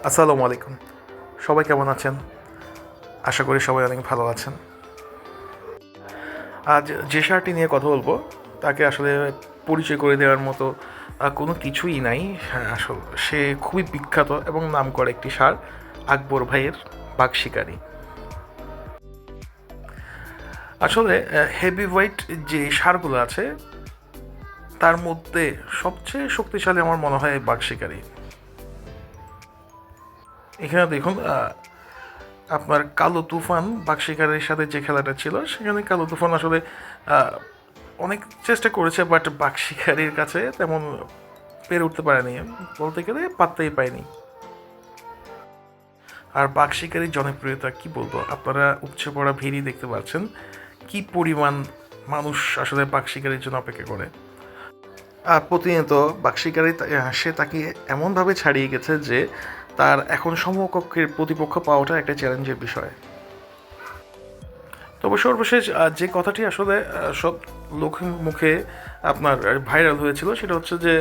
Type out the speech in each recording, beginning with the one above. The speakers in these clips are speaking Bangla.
আসসালামু আলাইকুম। সবাই কেমন আছেন? আশা করি সবাই অনেক ভালো আছেন। আজ যে ষাঁড়টি নিয়ে কথা বলবো তাকে আসলে পরিচয় করে দেওয়ার মতো কোনো কিছুই নাই। হ্যাঁ, সে খুবই বিখ্যাত এবং নামকরা একটি ষাঁড়, আকবর ভাইয়ের বাঘ শিকারী। আসলে হেভি ওয়েট যে ষাঁড়গুলো আছে তার মধ্যে সবচেয়ে শক্তিশালী আমার মনে হয় বাঘ শিকারী। এখানে দেখুন, আপনার কালো তুফান বাঘ শিকারের সাথে যে খেলাটা ছিল সেখানে কালো তুফান আসলে অনেক চেষ্টা করেছে, বাট বাঘ শিকারির কাছে তেমন পেরে উঠতে পারেনি, বলতে গেলে পাত্তাই পায়নি। আর বাঘ শিকারির জনপ্রিয়তা কি বলবো, আপনারা উপচে পড়া ভিড়ই দেখতে পাচ্ছেন, কি পরিমাণ মানুষ আসলে বাঘ শিকারির জন্য অপেক্ষা করে। আর প্রতিনিয়ত বাঘ শিকারি সে তাকে এমনভাবে ছাড়িয়ে গেছে যে তার এখন সমকক্ষের প্রতিপক্ষ পাওয়াটা একটা চ্যালেঞ্জের বিষয়। তবে সর্বশেষ যে কথাটি আসলে সব লোকের মুখে আপনার ভাইরাল হয়েছিল সেটা হচ্ছে যে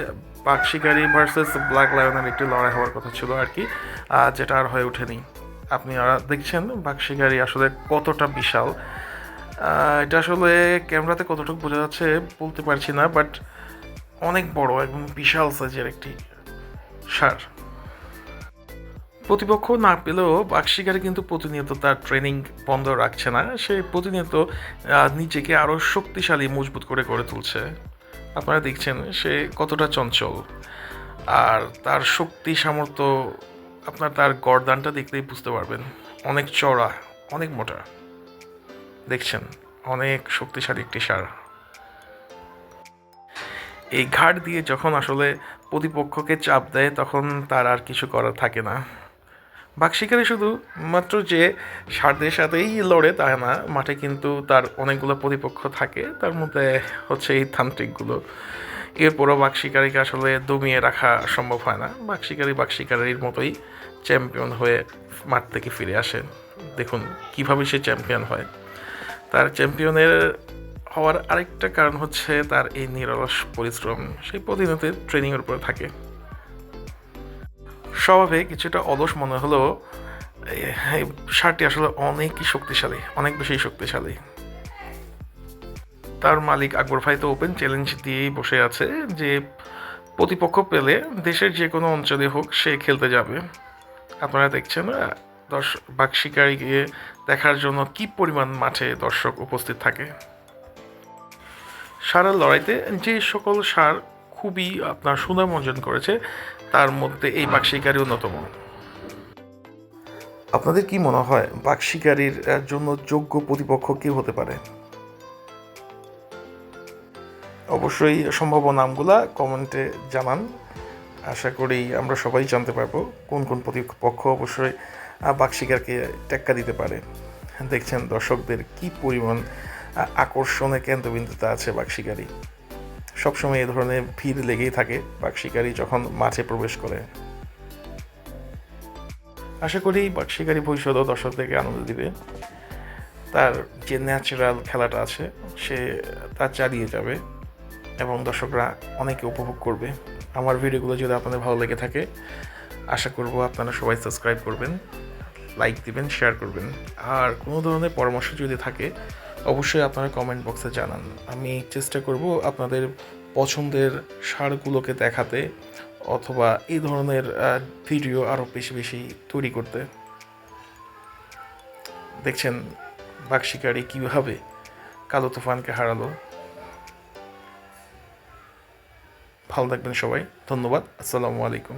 বাঘ শিকারি ভার্সেস ব্ল্যাক লায়নের একটি লড়াই হওয়ার কথা ছিল আর কি, যেটা আর হয়ে ওঠেনি। আপনি দেখছেন বাঘ শিকারি আসলে কতটা বিশাল। এটা আসলে ক্যামেরাতে কতটুকু বোঝা যাচ্ছে বলতে পারছি না, বাট অনেক বড় এবং বিশাল সাইজের একটি ষাঁড়। প্রতিপক্ষ না পেলেও বাঘ শিকারি কিন্তু প্রতিনিয়ত তার ট্রেনিং বন্ধ রাখছে না, সে প্রতিনিয়ত নিজেকে আরও শক্তিশালী মজবুত করে গড়ে তুলছে। আপনারা দেখছেন সে কতটা চঞ্চল, আর তার শক্তি সামর্থ্য আপনার তার গর্দানটা দেখলেই বুঝতে পারবেন, অনেক চড়া, অনেক মোটা। দেখছেন অনেক শক্তিশালী একটি ষাঁড়। এই ঘাট দিয়ে যখন আসলে প্রতিপক্ষকে চাপ দেয় তখন তার আর কিছু করার থাকে না। বাঘ শিকারি শুধু মাত্র যে ষাঁড়দের সাথেই লড়ে তা না, মাঠে কিন্তু তার অনেকগুলো প্রতিপক্ষ থাকে, তার মধ্যে হচ্ছে এই তান্ত্রিকগুলো। এরপরও বাঘ শিকারিকে আসলে দমিয়ে রাখা সম্ভব হয় না। বাঘ শিকারির মতোই চ্যাম্পিয়ন হয়ে মাঠ থেকে ফিরে আসে। দেখুন কিভাবে সে চ্যাম্পিয়ন হয়। তার চ্যাম্পিয়নের হওয়ার আরেকটা কারণ হচ্ছে তার এই নিরলস পরিশ্রম, সেই প্রতিনিয়ত ট্রেনিংয়ের উপরে থাকে। স্বভাবে কিছুটা অলস মনে হলেও এই ষাঁড়টি আসলে অনেকই শক্তিশালী, অনেক বেশি শক্তিশালী। তার মালিক আকবর ভাই তো ওপেন চ্যালেঞ্জ দিয়েই বসে আছে যে প্রতিপক্ষ পেলে দেশের যে কোনো অঞ্চলে হোক সে খেলতে যাবে। আপনারা দেখছেন বাঘ শিকারীকে দেখার জন্য কি পরিমাণ মাঠে দর্শক উপস্থিত থাকে। ষাঁড়ের লড়াইতে যে সকল ষাঁড় খুবই আপনার সুনাম অর্জন করেছে তার মধ্যে এই বাঘ শিকারী অন্যতম। আপনাদের কি মনে হয় বাঘ শিকারীর জন্য যোগ্য প্রতিপক্ষ কি হতে পারে? অবশ্যই সম্ভাব্য নামগুলা কমেন্টে জানান। আশা করি আমরা সবাই জানতে পারবো কোন কোন প্রতিপক্ষ অবশ্যই বাঘ শিকারকে টেক্কা দিতে পারে। দেখছেন দর্শকদের কি পরিমাণ আকর্ষণের কেন্দ্রবিন্দুতে আছে বাঘ শিকারী। সবসময় এ ধরনের ভিড় লেগেই থাকে বাঘ শিকারী যখন মাঠে প্রবেশ করে। আশা করি বাঘ শিকারী ভবিষ্যতেও দর্শকদেরকে আনন্দ দিবে। তার যে ন্যাচারাল খেলাটা আছে সে তা চালিয়ে যাবে এবং দর্শকরা অনেকে উপভোগ করবে। আমার ভিডিওগুলো যদি আপনাদের ভালো লেগে থাকে আশা করব আপনারা সবাই সাবস্ক্রাইব করবেন, লাইক দিবেন, শেয়ার করবেন। আর কোনো ধরনের পরামর্শ যদি থাকে অবশ্যই আপনারা কমেন্ট বক্সে জানান। আমি চেষ্টা করব আপনাদের পছন্দের ষাঁড়গুলোকে দেখাতে অথবা এই ধরনের ভিডিও আরও বেশি বেশি তৈরি করতে। দেখছেন বাঘ শিকারী কীভাবে কালো তুফানকে হারালো। ভালো থাকবেন সবাই, ধন্যবাদ, আসসালামু আলাইকুম।